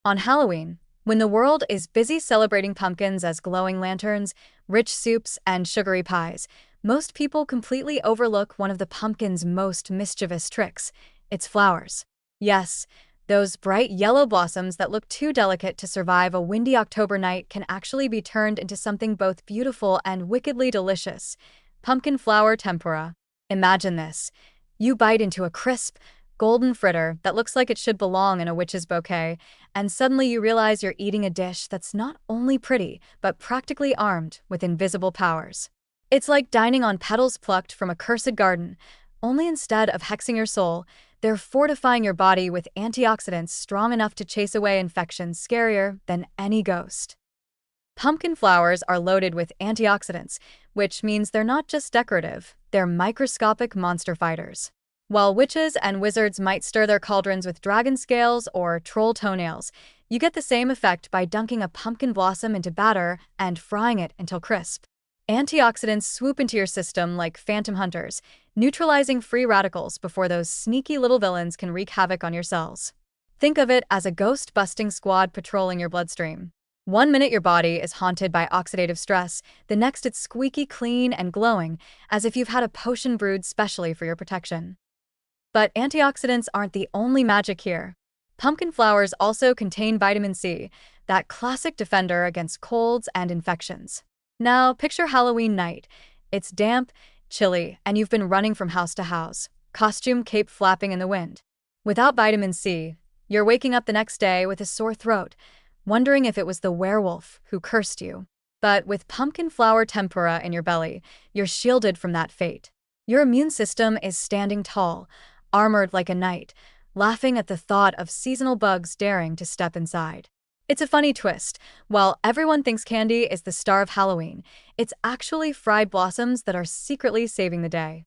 On Halloween, when the world is busy celebrating pumpkins as glowing lanterns, rich soups, and sugary pies, most people completely overlook one of the pumpkin's most mischievous tricks: its flowers. Yes, those bright yellow blossoms that look too delicate to survive a windy October night can actually be turned into something both beautiful and wickedly delicious: pumpkin flower tempura. Imagine this. You bite into a crisp, golden fritter that looks like it should belong in a witch's bouquet, and suddenly you realize you're eating a dish that's not only pretty, but practically armed with invisible powers. It's like dining on petals plucked from a cursed garden, only instead of hexing your soul, they're fortifying your body with antioxidants strong enough to chase away infections scarier than any ghost. Pumpkin flowers are loaded with antioxidants, which means they're not just decorative, they're microscopic monster fighters. While witches and wizards might stir their cauldrons with dragon scales or troll toenails, you get the same effect by dunking a pumpkin blossom into batter and frying it until crisp. Antioxidants swoop into your system like phantom hunters, neutralizing free radicals before those sneaky little villains can wreak havoc on your cells. Think of it as a ghost-busting squad patrolling your bloodstream. One minute your body is haunted by oxidative stress, the next it's squeaky clean and glowing, as if you've had a potion brewed specially for your protection. But antioxidants aren't the only magic here. Pumpkin flowers also contain vitamin C, that classic defender against colds and infections. Now, picture Halloween night. It's damp, chilly, and you've been running from house to house, costume cape flapping in the wind. Without vitamin C, you're waking up the next day with a sore throat, wondering if it was the werewolf who cursed you. But with pumpkin flower tempura in your belly, you're shielded from that fate. Your immune system is standing tall, armored like a knight, laughing at the thought of seasonal bugs daring to step inside. It's a funny twist. While everyone thinks candy is the star of Halloween, it's actually fried blossoms that are secretly saving the day.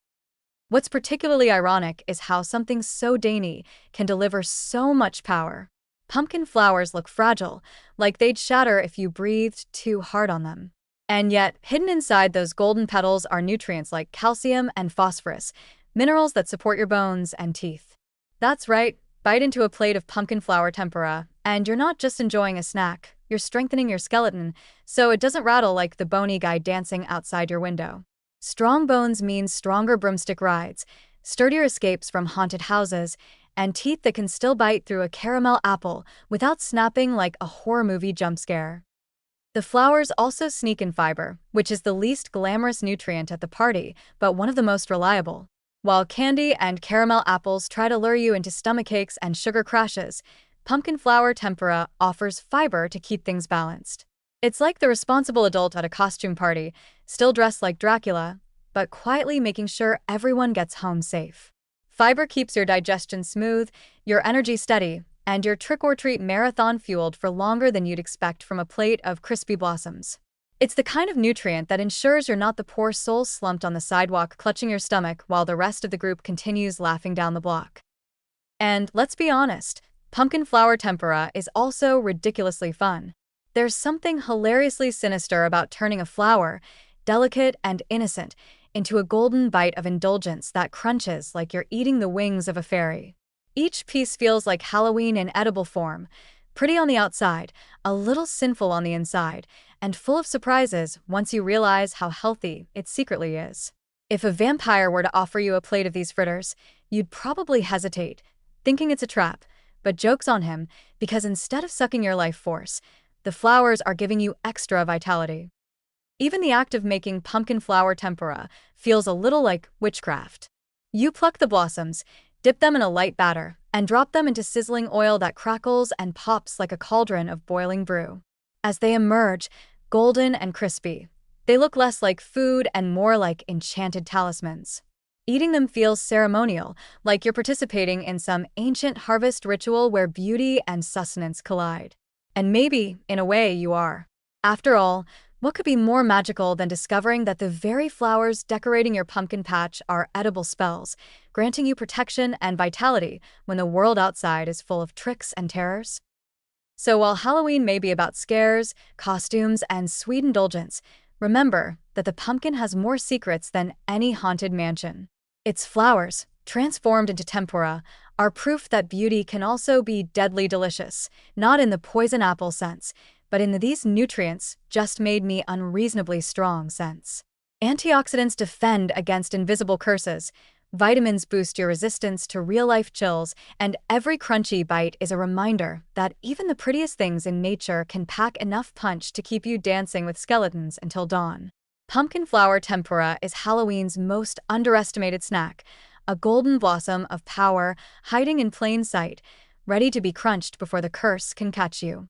What's particularly ironic is how something so dainty can deliver so much power. Pumpkin flowers look fragile, like they'd shatter if you breathed too hard on them. And yet, hidden inside those golden petals are nutrients like calcium and phosphorus, minerals that support your bones and teeth. That's right, bite into a plate of pumpkin flower tempura, and you're not just enjoying a snack, you're strengthening your skeleton so it doesn't rattle like the bony guy dancing outside your window. Strong bones mean stronger broomstick rides, sturdier escapes from haunted houses, and teeth that can still bite through a caramel apple without snapping like a horror movie jump scare. The flowers also sneak in fiber, which is the least glamorous nutrient at the party, but one of the most reliable. While candy and caramel apples try to lure you into stomachaches and sugar crashes, pumpkin flower tempura offers fiber to keep things balanced. It's like the responsible adult at a costume party, still dressed like Dracula, but quietly making sure everyone gets home safe. Fiber keeps your digestion smooth, your energy steady, and your trick-or-treat marathon fueled for longer than you'd expect from a plate of crispy blossoms. It's the kind of nutrient that ensures you're not the poor soul slumped on the sidewalk clutching your stomach while the rest of the group continues laughing down the block. And let's be honest, pumpkin flower tempura is also ridiculously fun. There's something hilariously sinister about turning a flower, delicate and innocent, into a golden bite of indulgence that crunches like you're eating the wings of a fairy. Each piece feels like Halloween in edible form, pretty on the outside, a little sinful on the inside, and full of surprises once you realize how healthy it secretly is. If a vampire were to offer you a plate of these fritters, you'd probably hesitate, thinking it's a trap, but joke's on him, because instead of sucking your life force, the flowers are giving you extra vitality. Even the act of making pumpkin flower tempura feels a little like witchcraft. You pluck the blossoms, dip them in a light batter, and drop them into sizzling oil that crackles and pops like a cauldron of boiling brew. As they emerge, golden and crispy, they look less like food and more like enchanted talismans. Eating them feels ceremonial, like you're participating in some ancient harvest ritual where beauty and sustenance collide. And maybe, in a way, you are. After all, what could be more magical than discovering that the very flowers decorating your pumpkin patch are edible spells, granting you protection and vitality when the world outside is full of tricks and terrors? So while Halloween may be about scares, costumes, and sweet indulgence, remember that the pumpkin has more secrets than any haunted mansion. Its flowers, transformed into tempura, are proof that beauty can also be deadly delicious, not in the poison apple sense, but in the "these nutrients just made me unreasonably strong" sense. Antioxidants defend against invisible curses, vitamins boost your resistance to real-life chills, and every crunchy bite is a reminder that even the prettiest things in nature can pack enough punch to keep you dancing with skeletons until dawn. Pumpkin flower tempura is Halloween's most underestimated snack, a golden blossom of power hiding in plain sight, ready to be crunched before the curse can catch you.